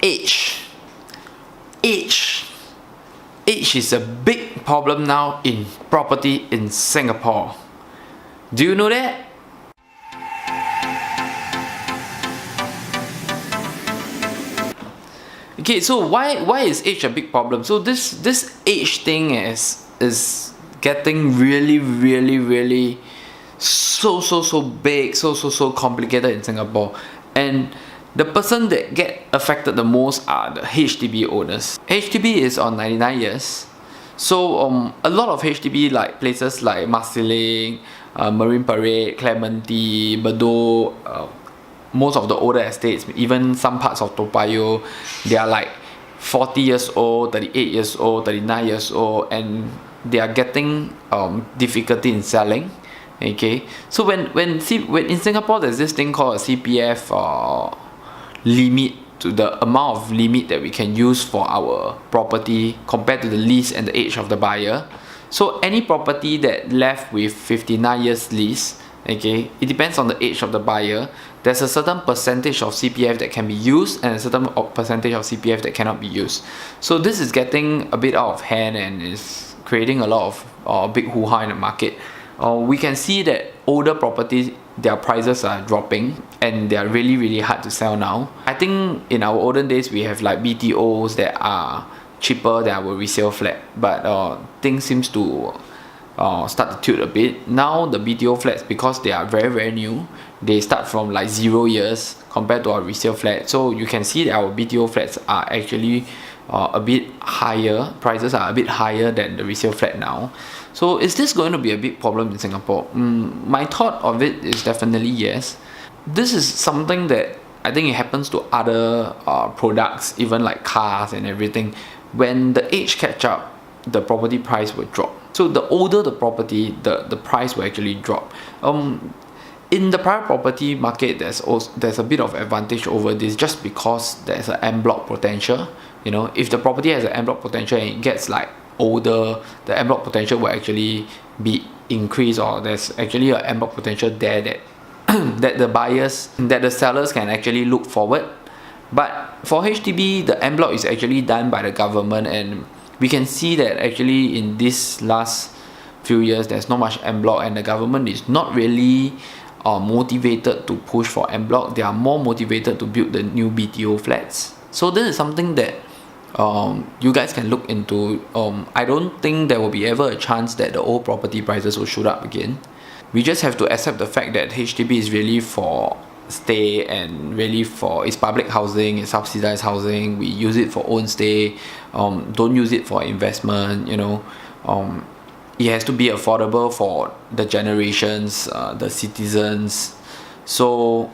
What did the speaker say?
age. Age is a big problem now in property in Singapore. Do you know that? Okay, so why is age a big problem? So this age thing is getting really so big, so complicated in Singapore, and the person that get affected the most are the HDB owners. HDB is on 99 years. So a lot of HDB like places like Marsiling, Marine Parade, Clementi, Bedok, most of the older estates, even some parts of Toa Payoh, they are like 40 years old, 38 years old, 39 years old, and they are getting difficulty in selling. Okay, so when in Singapore there's this thing called a CPF limit, to the amount of limit that we can use for our property compared to the lease and the age of the buyer. So any property that left with 59 years lease, okay, it depends on the age of the buyer. There's a certain percentage of CPF that can be used and a certain percentage of CPF that cannot be used. So this is getting a bit out of hand and is creating a lot of big hoo-ha in the market. We can see that older properties, their prices are dropping and they are really hard to sell now. I think in our olden days we have like BTOs that are cheaper than our resale flat, but things seems to start to tilt a bit. Now the BTO flats, because they are very new, they start from like 0 years compared to our resale flat. So you can see that our BTO flats are actually a bit higher, prices are a bit higher than the resale flat now. So is this going to be a big problem in Singapore? My thought of it is definitely yes. This is something that I think it happens to other products, even like cars and everything. When the age catch up, the property price will drop. So the older the property, the price will actually drop. In the private property market, there's a bit of advantage over this just because there's an en bloc potential. You know, if the property has an en bloc potential and it gets like older, the en bloc potential will actually be increased, or there's actually an en bloc potential there that that the sellers can actually look forward. But for HDB, the en bloc is actually done by the government, and we can see that actually in this last few years there's not much en bloc, and the government is not really motivated to push for en bloc. They are more motivated to build the new BTO flats. So this is something that you guys can look into. I don't think there will be ever a chance that the old property prices will shoot up again. We just have to accept the fact that HDB is really for stay and really for, it's public housing, it's subsidized housing. We use it for own stay. Don't use it for investment. You know, it has to be affordable for the generations, the citizens. So